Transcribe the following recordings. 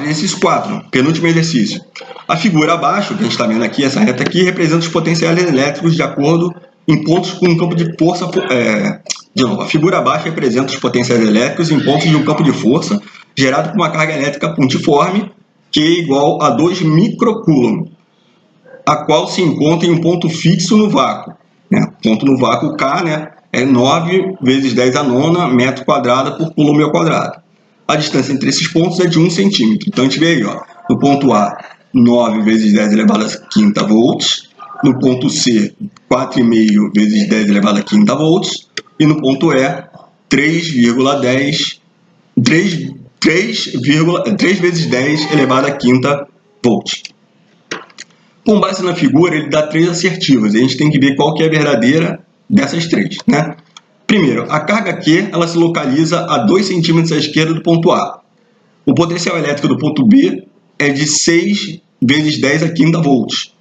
Exercício 4, penúltimo exercício. A figura abaixo, que a gente está vendo aqui, essa reta aqui, representa os potenciais elétricos de acordo em pontos com um campo de força. De novo, a figura abaixo representa os potenciais elétricos em pontos de um campo de força gerado por uma carga elétrica pontiforme, que é igual a 2 microcoulomb, a qual se encontra em um ponto fixo no vácuo. Ponto no vácuo K, é 9 vezes 10 a nona metro quadrado por coulomb ao quadrado. A distância entre esses pontos é de 1 centímetro. Então, a gente vê aí, no ponto A, 9 vezes 10 elevado a quinta volts. No ponto C, 4,5 vezes 10 elevado a quinta volts. E no ponto E, 3 vezes 10 elevado a quinta volts. Com base na figura, ele dá 3 assertivas. E a gente tem que ver qual que é a verdadeira dessas 3, Primeiro, a carga Q ela se localiza a 2 centímetros à esquerda do ponto A. O potencial elétrico do ponto B é de 6 vezes 10 a quinta volts.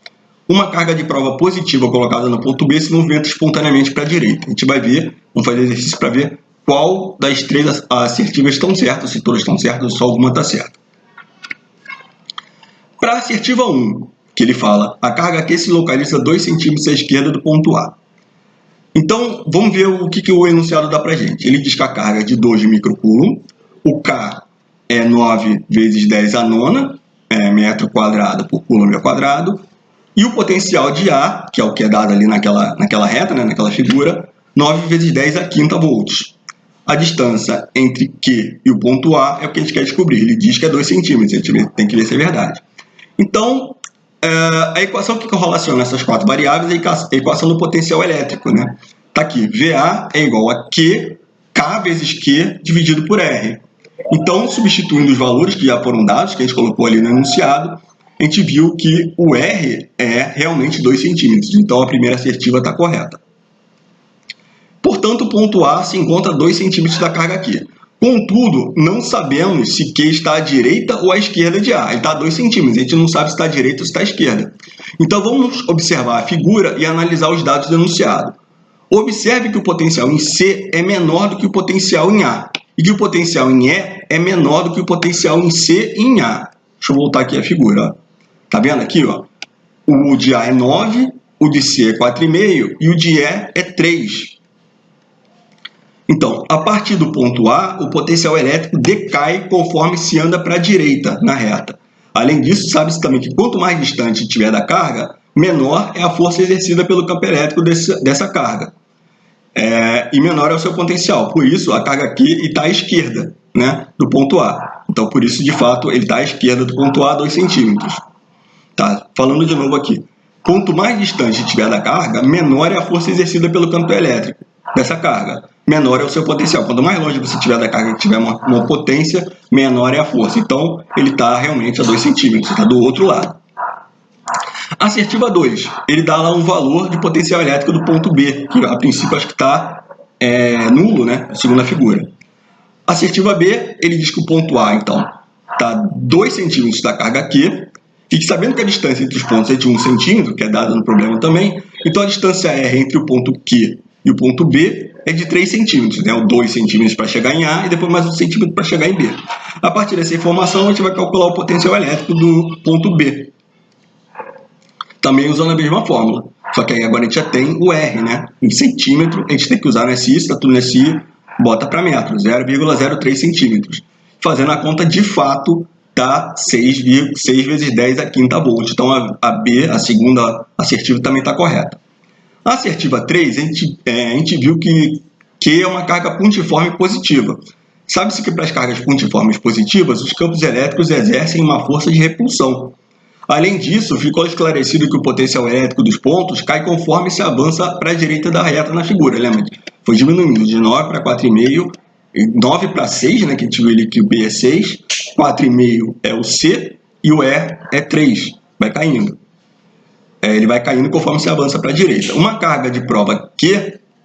Uma carga de prova positiva colocada no ponto B se movimenta espontaneamente para a direita. A gente vai ver, vamos fazer exercício para ver qual das 3 assertivas estão certas, se todas estão certas ou só alguma está certa. Para a assertiva 1, que ele fala, a carga Q se localiza a 2 centímetros à esquerda do ponto A. Então, vamos ver o que o enunciado dá para a gente. Ele diz que a carga é de 2 microcoulomb, o K é 9 vezes 10 a nona, metro quadrado por coulomb ao quadrado, e o potencial de A, que é o que é dado ali naquela reta, naquela figura, 9 vezes 10 a quinta volts. A distância entre Q e o ponto A é o que a gente quer descobrir. Ele diz que é 2 centímetros, a gente tem que ver se é verdade. Então, a equação que relaciona essas 4 variáveis é a equação do potencial elétrico. Está aqui, VA é igual a Q, K vezes Q dividido por R. Então, substituindo os valores que já foram dados, que a gente colocou ali no enunciado, a gente viu que o R é realmente 2 centímetros. Então, a primeira assertiva está correta. Portanto, o ponto A se encontra a 2 centímetros da carga Q. Contudo, não sabemos se Q está à direita ou à esquerda de A. Ele está a 2 centímetros, a gente não sabe se está à direita ou se está à esquerda. Então, vamos observar a figura e analisar os dados do enunciado. Observe que o potencial em C é menor do que o potencial em A, e que o potencial em E é menor do que o potencial em C e em A. Deixa eu voltar aqui a figura. Está vendo aqui? O de A é 9, o de C é 4,5 e o de E é 3. Então, a partir do ponto A, o potencial elétrico decai conforme se anda para a direita na reta. Além disso, sabe-se também que quanto mais distante estiver da carga, menor é a força exercida pelo campo elétrico dessa carga. E menor é o seu potencial. Por isso, a carga aqui está à esquerda do ponto A. Então, por isso, de fato, ele está à esquerda do ponto A a 2 centímetros. Tá? Falando de novo aqui. Quanto mais distante estiver da carga, menor é a força exercida pelo campo elétrico dessa carga. Menor é o seu potencial. Quanto mais longe você estiver da carga que tiver uma potência, menor é a força. Então, ele está realmente a 2 centímetros, está do outro lado. Assertiva 2, ele dá lá um valor de potencial elétrico do ponto B, que a princípio acho que está nulo, segundo a figura. Assertiva B, ele diz que o ponto A, então, está 2 centímetros da carga Q, e que sabendo que a distância entre os pontos é de 1 centímetro, que é dada no problema também, então a distância R entre o ponto Q e o ponto B é de 3 centímetros, 2 centímetros para chegar em A e depois mais 1 centímetro para chegar em B. A partir dessa informação, a gente vai calcular o potencial elétrico do ponto B. Também usando a mesma fórmula, só que aí agora a gente já tem o R, em centímetro, a gente tem que usar no SI, se está tudo no SI, bota para metro, 0,03 centímetros. Fazendo a conta, de fato, dá 6 vezes 10 a quinta volts. Então, a B, a segunda assertiva, também está correta. A assertiva 3, a gente viu que Q é uma carga pontiforme positiva. Sabe-se que para as cargas pontiformes positivas, os campos elétricos exercem uma força de repulsão. Além disso, ficou esclarecido que o potencial elétrico dos pontos cai conforme se avança para a direita da reta na figura. Lembra? Foi diminuindo de 9 para 4,5, 9 para 6, que a gente viu ali que o B é 6, 4,5 é o C e o E é 3. Vai caindo. Ele vai caindo conforme se avança para a direita. Uma carga de prova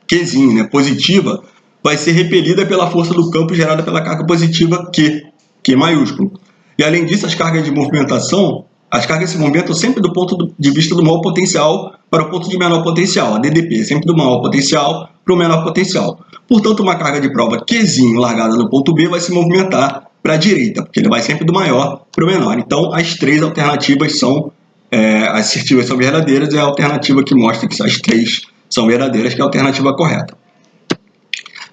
Qzinho, positiva, vai ser repelida pela força do campo gerada pela carga positiva Q maiúsculo. E além disso, as cargas de movimentação, as cargas se movimentam sempre do ponto de vista do maior potencial para o ponto de menor potencial. A DDP, sempre do maior potencial para o menor potencial. Portanto, uma carga de prova Qzinho largada no ponto B vai se movimentar para a direita, porque ele vai sempre do maior para o menor. Então, as três alternativas são, as assertivas são verdadeiras, e a alternativa que mostra que as três são verdadeiras, que é a alternativa correta.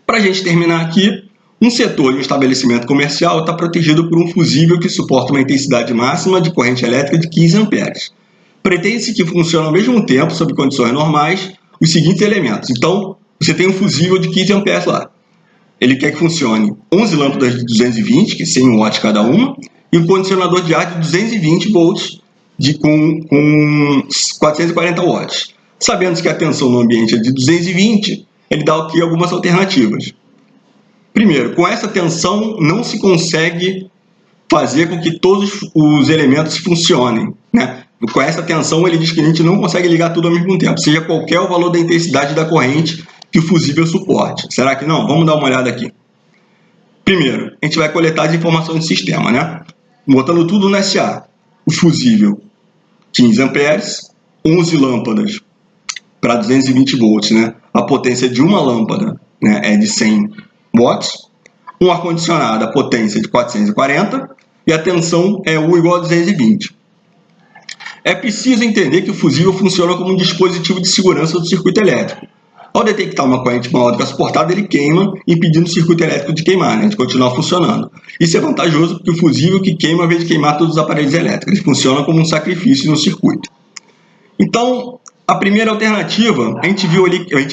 Para a gente terminar aqui, um setor de um estabelecimento comercial está protegido por um fusível que suporta uma intensidade máxima de corrente elétrica de 15 amperes. Pretende-se que funcione ao mesmo tempo, sob condições normais, os seguintes elementos. Então, você tem um fusível de 15 amperes lá. Ele quer que funcione 11 lâmpadas de 220, que é 100 watts cada uma, e um condicionador de ar de 220 volts com 440 watts. Sabendo que a tensão no ambiente é de 220, ele dá aqui algumas alternativas. Primeiro, com essa tensão não se consegue fazer com que todos os elementos funcionem, né? Com essa tensão, ele diz que a gente não consegue ligar tudo ao mesmo tempo, seja qualquer o valor da intensidade da corrente que o fusível suporte. Será que não? Vamos dar uma olhada aqui. Primeiro, a gente vai coletar as informações do sistema, né? Botando tudo no SA. O fusível, 15 amperes, 11 lâmpadas para 220 volts, né? A potência de uma lâmpada, né, é de 100 watts. Um ar-condicionado, a potência de 440, e a tensão é U igual a 220. É preciso entender que o fusível funciona como um dispositivo de segurança do circuito elétrico. Ao detectar uma corrente maior do que a suportada, ele queima, impedindo o circuito elétrico de queimar, né, de continuar funcionando. Isso é vantajoso porque o fusível que queima, ao invés de queimar todos os aparelhos elétricos, ele funciona como um sacrifício no circuito. Então, a primeira alternativa, a gente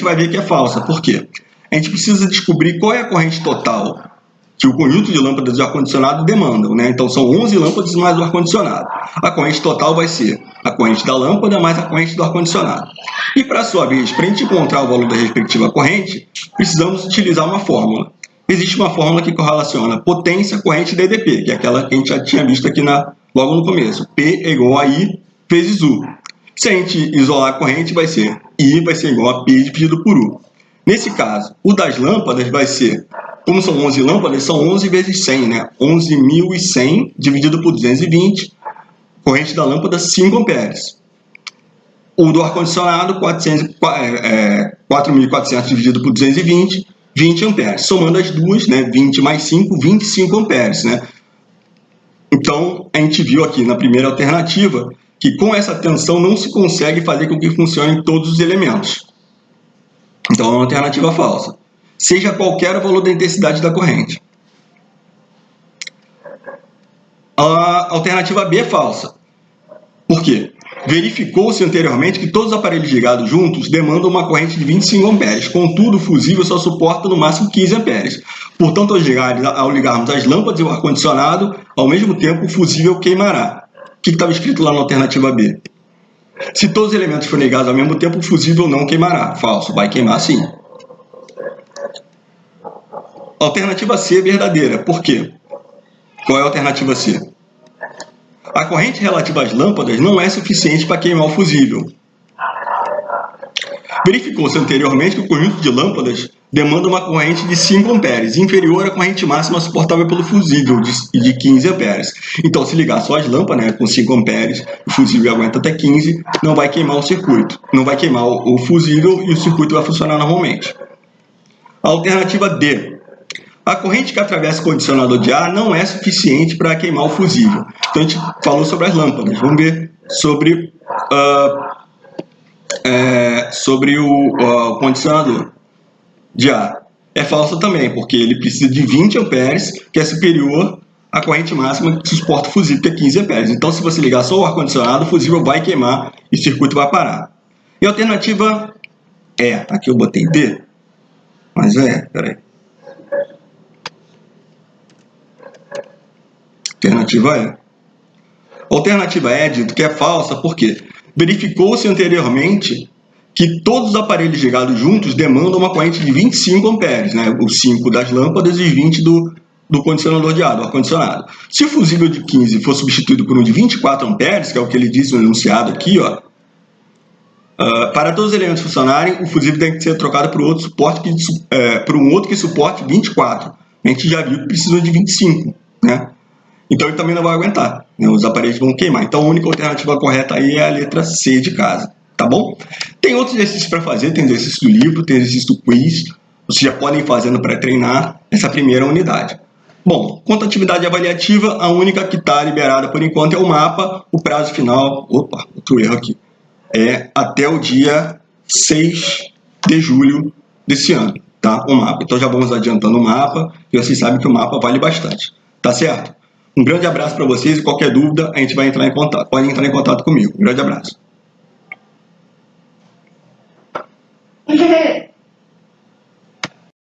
vai ver que é falsa. Por quê? A gente precisa descobrir qual é a corrente total que o conjunto de lâmpadas de ar-condicionado demandam, né? Então, são 11 lâmpadas mais o ar-condicionado. A corrente total vai ser a corrente da lâmpada mais a corrente do ar-condicionado. E, para sua vez, para a gente encontrar o valor da respectiva corrente, precisamos utilizar uma fórmula. Existe uma fórmula que correlaciona potência corrente DDP, que é aquela que a gente já tinha visto aqui logo no começo. P é igual a I vezes U. Se a gente isolar a corrente, vai ser I vai ser igual a P dividido por U. Nesse caso, o das lâmpadas vai ser, como são 11 lâmpadas, são 11 vezes 100, né? 11.100 dividido por 220, corrente da lâmpada 5 amperes. O do ar-condicionado, 4.400 dividido por 220, 20 amperes. Somando as duas, né? 20 mais 5, 25 amperes, né? Então, a gente viu aqui na primeira alternativa que com essa tensão não se consegue fazer com que funcionem todos os elementos. Então, é uma alternativa falsa. Seja qualquer o valor da intensidade da corrente. A alternativa B é falsa. Por quê? Verificou-se anteriormente que todos os aparelhos ligados juntos demandam uma corrente de 25 amperes. Contudo, o fusível só suporta no máximo 15 amperes. Portanto, ao ligarmos as lâmpadas e o ar-condicionado, ao mesmo tempo o fusível queimará. O que estava escrito lá na alternativa B? Se todos os elementos forem ligados ao mesmo tempo, o fusível não queimará. Falso, vai queimar sim. Alternativa C é verdadeira. Por quê? Qual é a alternativa C? A corrente relativa às lâmpadas não é suficiente para queimar o fusível. Verificou-se anteriormente que o conjunto de lâmpadas demanda uma corrente de 5 amperes, inferior à corrente máxima suportável pelo fusível, de 15 amperes. Então, se ligar só as lâmpadas, né, com 5 amperes, o fusível aguenta até 15, não vai queimar o circuito. Não vai queimar o fusível e o circuito vai funcionar normalmente. A alternativa D. A corrente que atravessa o condicionador de ar não é suficiente para queimar o fusível. Então, a gente falou sobre as lâmpadas. Vamos ver sobre o condicionador de ar. É falso também, porque ele precisa de 20 amperes, que é superior à corrente máxima que suporta o fusível, que é 15 amperes. Então, se você ligar só o ar-condicionado, o fusível vai queimar e o circuito vai parar. E a alternativa E. Aqui eu botei D, mas peraí. Alternativa E. A alternativa E é dito que é falsa porque verificou-se anteriormente que todos os aparelhos ligados juntos demandam uma corrente de 25 amperes, né? Os 5 das lâmpadas e os 20 do condicionador de ar, do ar-condicionado. Se o fusível de 15 for substituído por um de 24 amperes, que é o que ele diz no enunciado aqui, ó, para todos os elementos funcionarem, o fusível tem que ser trocado por outro suporte por um outro que suporte 24. A gente já viu que precisa de 25, né? Então ele também não vai aguentar, né? Os aparelhos vão queimar. Então a única alternativa correta aí é a letra C de casa, tá bom? Tem outros exercícios para fazer, tem exercício do livro, tem exercício do quiz. Vocês já podem ir fazendo para treinar essa primeira unidade. Bom, quanto à atividade avaliativa, a única que está liberada por enquanto é o mapa. O prazo final, opa, outro erro aqui, é até o dia 6 de julho desse ano, tá? O mapa. Então já vamos adiantando o mapa, e vocês sabem que o mapa vale bastante, tá certo? Um grande abraço para vocês e qualquer dúvida a gente vai entrar em contato. Pode entrar em contato comigo. Um grande abraço.